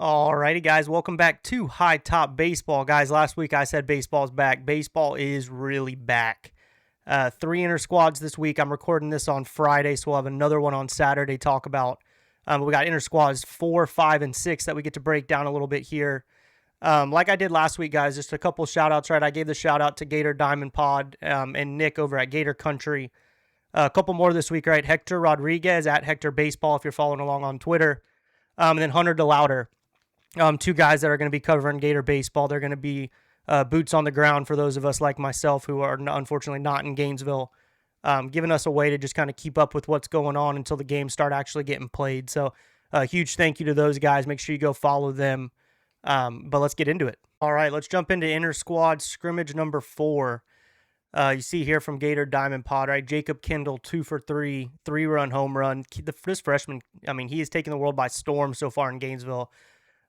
Alrighty, guys, welcome back to Hightop Baseball. Guys, last week I said baseball's back. Baseball is really back. 3 inter-squads this week. I'm recording this on Friday, so we'll have another one on Saturday talk about. We got inter-squads 4, 5, and 6 that we get to break down a little bit here. Like I did last week, guys, just a couple shout-outs, right? I gave the shout-out to Gator Diamond Pod and Nick over at Gator Country. A couple more this week, right? Hector Rodriguez at Hector Baseball if you're following along on Twitter. And then Hunter DeLauder. 2 guys that are going to be covering Gator baseball. They're going to be boots on the ground for those of us like myself who are unfortunately not in Gainesville, giving us a way to just kind of keep up with what's going on until the games start actually getting played. So a huge thank you to those guys. Make sure you go follow them. But let's get into it. All right, let's jump into inter-squad scrimmage number 4. You see here from Gator Diamond Pod, right? Jacob Kindle, 2 for 3, 3-run home run. This freshman, I mean, he has taken the world by storm so far in Gainesville.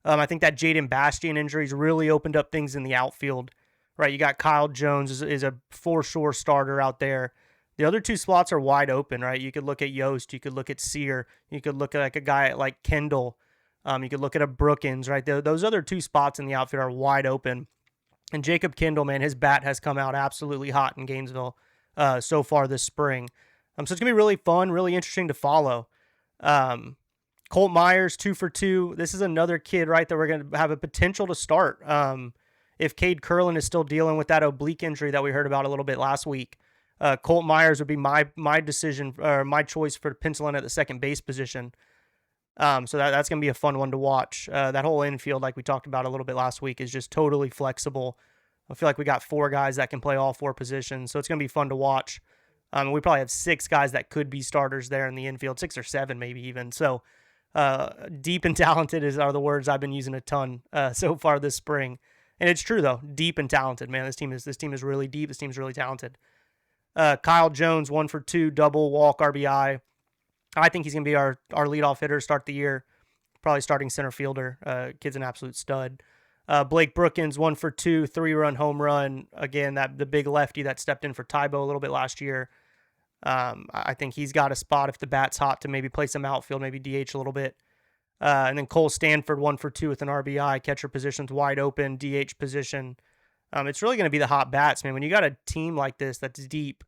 I think that Jaden Bastian injury's really opened up things in the outfield, right? You got Kyle Jones is a for sure starter out there. The other 2 slots are wide open, right? You could look at Yost, you could look at Sear, you could look at like a guy like Kendall, you could look at a Brookins, right? Those other 2 spots in the outfield are wide open. And Jacob Kindle, man, his bat has come out absolutely hot in Gainesville so far this spring. So it's going to be really fun, really interesting to follow. Colt Myers, 2 for 2. This is another kid, right, that we're going to have a potential to start. If Cade Curlin is still dealing with that oblique injury that we heard about a little bit last week, Colt Myers would be my decision, or my choice for penciling at the second base position. So that's going to be a fun one to watch. That whole infield, like we talked about a little bit last week, is just totally flexible. I feel like we got 4 guys that can play all 4 positions, so it's going to be fun to watch. We probably have 6 guys that could be starters there in the infield, 6 or 7 maybe even. So deep and talented are the words I've been using a ton so far this spring. And it's true, though. Deep and talented, man. This team is really deep. This team is really talented. Kyle Jones, 1 for 2, double, walk, RBI. I think he's going to be our leadoff hitter start the year, probably starting center fielder. Kid's an absolute stud. Blake Brookins, 1 for 2, 3-run home run. Again, the big lefty that stepped in for Tybo a little bit last year. I think he's got a spot if the bat's hot to maybe play some outfield, maybe DH a little bit. And then Cole Stanford, 1 for 2 with an RBI. Catcher position's wide open, DH position. It's really going to be the hot bats, man. When you got a team like this that's deep,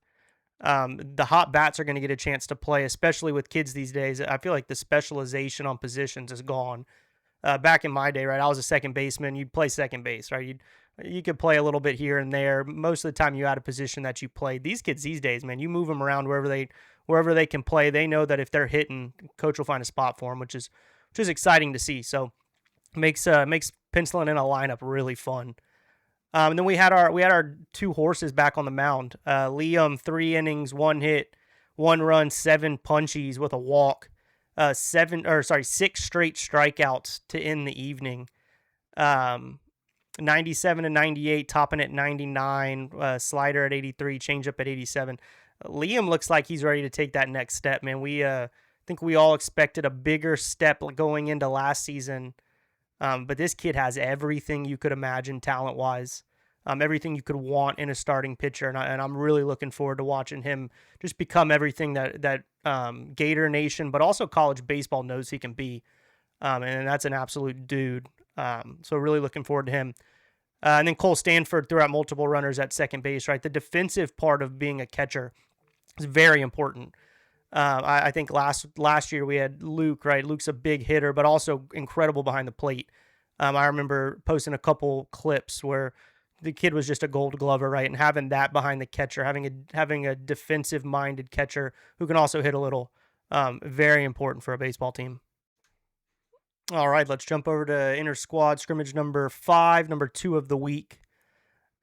the hot bats are going to get a chance to play, especially with kids these days. I feel like the specialization on positions is gone. Back in my day, right, I was a second baseman. You'd play second base, right? You could play a little bit here and there. Most of the time you had a position that you played. These kids these days, man, you move them around wherever they can play. They know that if they're hitting, coach will find a spot for them, which is exciting to see. So makes penciling in a lineup really fun. And then we had our 2 horses back on the mound. Liam, 3 innings, 1 hit, 1 run, 7 punchies with a walk. 6 straight strikeouts to end the evening. 97 and 98, topping at 99, slider at 83, changeup at 87. Liam looks like he's ready to take that next step, man. We think we all expected a bigger step going into last season, but this kid has everything you could imagine talent-wise, everything you could want in a starting pitcher, and I'm really looking forward to watching him just become everything that Gator Nation, but also college baseball knows he can be, and that's an absolute dude. So really looking forward to him. And then Cole Stanford threw out multiple runners at second base, right? The defensive part of being a catcher is very important. I think last year we had Luke, right? Luke's a big hitter, but also incredible behind the plate. I remember posting a couple clips where the kid was just a gold glover, right? And having that behind the catcher, having a defensive-minded catcher who can also hit a little, very important for a baseball team. All right, let's jump over to inter-squad scrimmage number 5, number 2 of the week.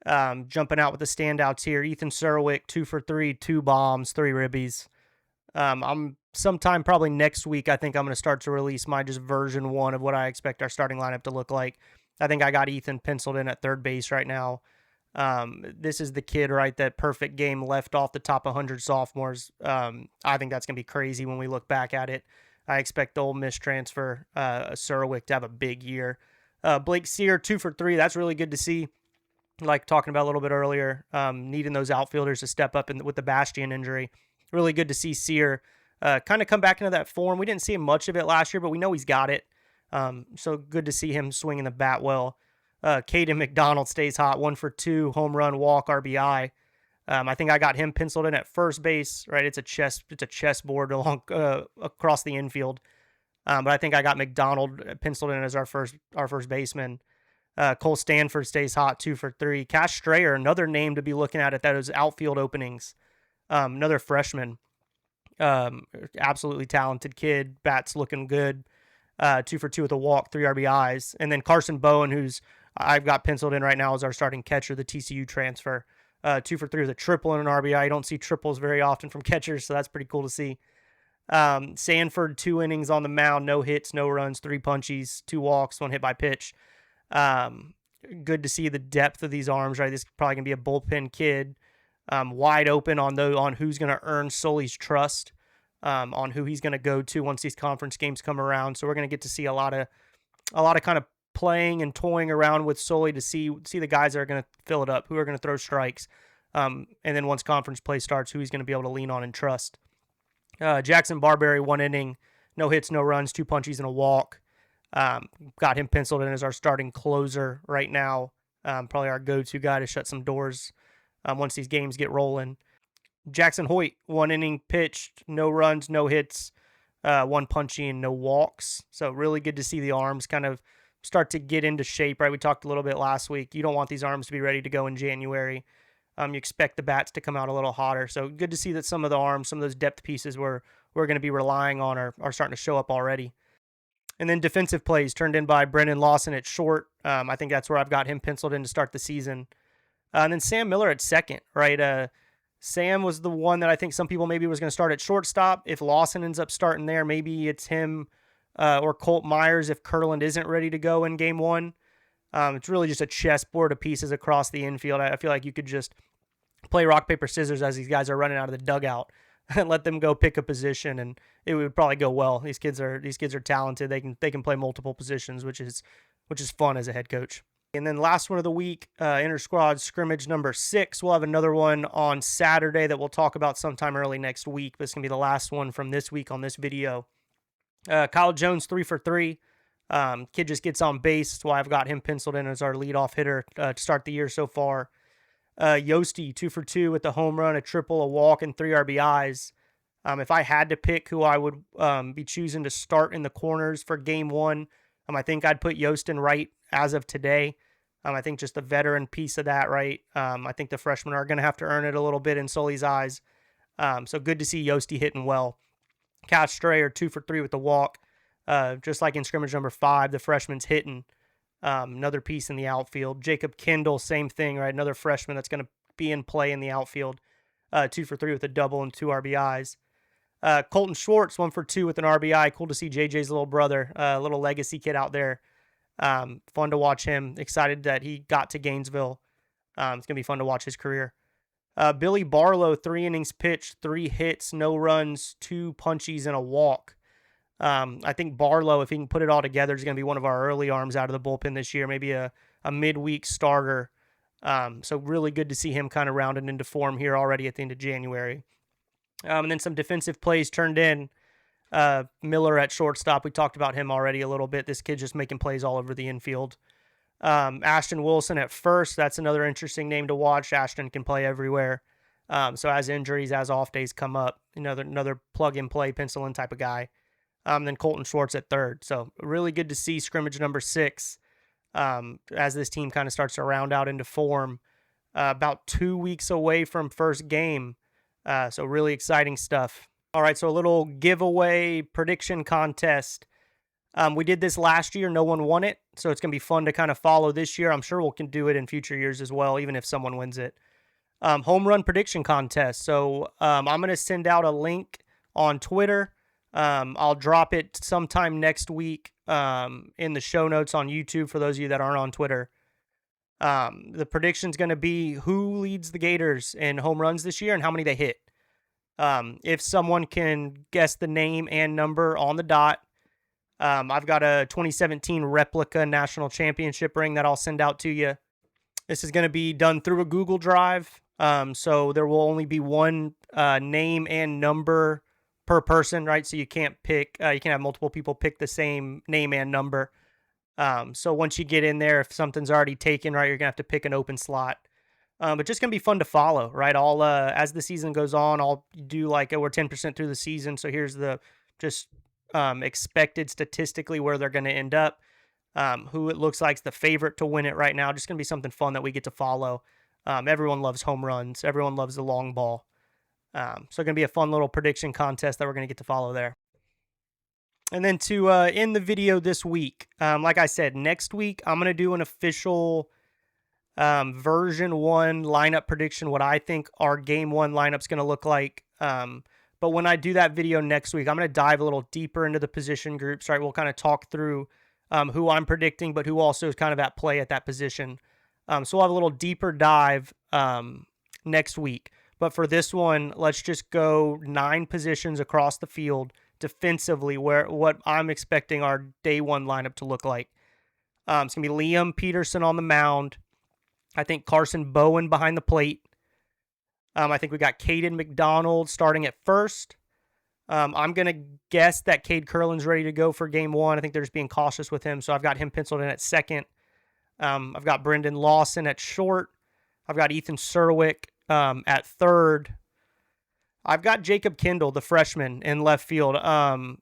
Jumping out with the standouts here. Ethan Surwick, 2 for 3, 2 bombs, 3 ribbies. I'm sometime probably next week, I think I'm going to start to release my just version 1 of what I expect our starting lineup to look like. I think I got Ethan penciled in at third base right now. This is the kid, right, that perfect game left off the top 100 sophomores. I think that's going to be crazy when we look back at it. I expect the Ole Miss transfer, Surwick, to have a big year. Blake Sear, 2 for 3. That's really good to see. Like talking about a little bit earlier, needing those outfielders to step up with the Bastian injury. Really good to see Sear kind of come back into that form. We didn't see much of it last year, but we know he's got it. So good to see him swinging the bat well. Caden McDonald stays hot, 1 for 2, home run, walk, RBI. I think I got him penciled in at first base, right? It's a chessboard along across the infield. But I think I got McDonald penciled in as our first baseman. Cole Stanford stays hot, 2 for 3. Cash Strayer, another name to be looking at those outfield openings. Another freshman. Absolutely talented kid. Bat's looking good. 2 for 2 with a walk, 3 RBIs. And then Carson Bowen, who's I've got penciled in right now as our starting catcher, the TCU transfer. 2 for 3 with a triple and an RBI. You don't see triples very often from catchers, so that's pretty cool to see. Sanford, 2 innings on the mound, no hits, no runs, 3 punchies, 2 walks, 1 hit by pitch. Good to see the depth of these arms, right? This is probably going to be a bullpen kid. Wide open on who's going to earn Sully's trust, on who he's going to go to once these conference games come around. So we're going to get to see a lot of kind of playing and toying around with Sully to see the guys that are going to fill it up, who are going to throw strikes. And then once conference play starts, who he's going to be able to lean on and trust. Jackson Barberry, 1 inning, no hits, no runs, 2 punchies and a walk. Got him penciled in as our starting closer right now. Probably our go-to guy to shut some doors once these games get rolling. Jackson Hoyt, 1 inning pitched, no runs, no hits, 1 punchy and no walks. So really good to see the arms kind of start to get into shape, right? We talked a little bit last week. You don't want these arms to be ready to go in January. You expect the bats to come out a little hotter. So good to see that some of the arms, some of those depth pieces we're going to be relying on are starting to show up already. And then defensive plays turned in by Brendan Lawson at short. I think that's where I've got him penciled in to start the season. And then Sam Miller at second, right? Sam was the one that I think some people maybe was going to start at shortstop. If Lawson ends up starting there, maybe it's him or Colt Myers if Kurland isn't ready to go in game 1. It's really just a chessboard of pieces across the infield. I feel like you could just play rock, paper, scissors as these guys are running out of the dugout and let them go pick a position, and it would probably go well. These kids are talented. They can play multiple positions, which is fun as a head coach. And then last one of the week, Intrasquad scrimmage number 6. We'll have another one on Saturday that we'll talk about sometime early next week. But it's going to be the last one from this week on this video. Kyle Jones, 3 for 3. Kid just gets on base. That's why I've got him penciled in as our leadoff hitter to start the year so far. Yosti, 2 for 2 with a home run, a triple, a walk, and 3 RBIs. If I had to pick who I would be choosing to start in the corners for game 1, I think I'd put Yosten right as of today. I think just the veteran piece of that, right? I think the freshmen are going to have to earn it a little bit in Sully's eyes. So good to see Yosti hitting well. Cash Strayer, 2 for 3 with the walk. Just like in scrimmage number 5, the freshman's hitting. Another piece in the outfield. Jacob Kendall, same thing, right? Another freshman that's going to be in play in the outfield. 2 for 3 with a double and 2 RBIs. Colton Schwartz, 1 for 2 with an RBI. Cool to see JJ's little brother, little legacy kid out there. Fun to watch him. Excited that he got to Gainesville. It's going to be fun to watch his career. Billy Barlow, 3 innings pitched, 3 hits, no runs, 2 punchies, and a walk. I think Barlow, if he can put it all together, is going to be one of our early arms out of the bullpen this year, maybe a midweek starter. So really good to see him kind of rounding into form here already at the end of January. And then some defensive plays turned in. Miller at shortstop, we talked about him already a little bit. This kid's just making plays all over the infield. Ashton Wilson at first, that's another interesting name to watch. Ashton can play everywhere. So as injuries, as off days come up, another plug-and-play, pencil-in type of guy. Then Colton Schwartz at third. So really good to see scrimmage number 6 as this team kind of starts to round out into form. About 2 weeks away from first game. So really exciting stuff. All right, so a little giveaway prediction contest. We did this last year. No one won it, so it's going to be fun to kind of follow this year. I'm sure we can do it in future years as well, even if someone wins it. Home run prediction contest. So I'm going to send out a link on Twitter. I'll drop it sometime next week in the show notes on YouTube for those of you that aren't on Twitter. The prediction's going to be who leads the Gators in home runs this year and how many they hit. If someone can guess the name and number on the dot, I've got a 2017 replica national championship ring that I'll send out to you. This is going to be done through a Google Drive. So there will only be one name and number per person, right? So you can't pick, you can have multiple people pick the same name and number. So once you get in there, if something's already taken, right, you're gonna have to pick an open slot. But just gonna be fun to follow, right? All as the season goes on, I'll do like we're 10% through the season, so here's the just expected statistically where they're gonna end up, who it looks like is the favorite to win it right now. Just gonna be something fun that we get to follow. Everyone loves home runs. Everyone loves the long ball. So gonna be a fun little prediction contest that we're gonna get to follow there. And then to end the video this week, like I said, next week I'm going to do an official version 1 lineup prediction, what I think our game 1 lineup's going to look like. But when I do that video next week, I'm going to dive a little deeper into the position groups, right? We'll kind of talk through who I'm predicting, but who also is kind of at play at that position. So we'll have a little deeper dive next week. But for this one, let's just go 9 positions across the field defensively, what I'm expecting our day 1 lineup to look like. It's going to be Liam Peterson on the mound. I think Carson Bowen behind the plate. I think we got Caden McDonald starting at first. I'm going to guess that Cade Curlin's ready to go for game 1. I think they're just being cautious with him, so I've got him penciled in at second. I've got Brendan Lawson at short. I've got Ethan Serwick at third. I've got Jacob Kendall, the freshman, in left field.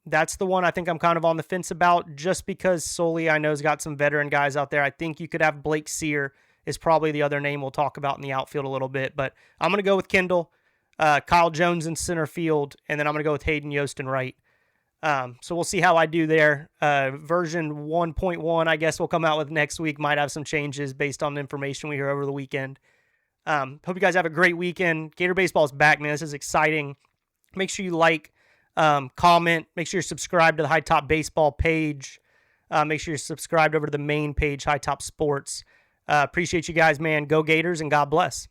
That's the one I think I'm kind of on the fence about, just because Sully, I know, has got some veteran guys out there. I think you could have Blake Sear is probably the other name we'll talk about in the outfield a little bit. But I'm going to go with Kendall, Kyle Jones in center field, and then I'm going to go with Hayden Yost in right. So we'll see how I do there. Version 1.1, I guess, we'll come out with next week. Might have some changes based on the information we hear over the weekend. Hope you guys have a great weekend. Gator Baseball is back, man. This is exciting. Make sure you like, comment. Make sure you're subscribed to the Hightop Baseball page. Make sure you're subscribed over to the main page, Hightop Sports. Appreciate you guys, man. Go Gators, and God bless.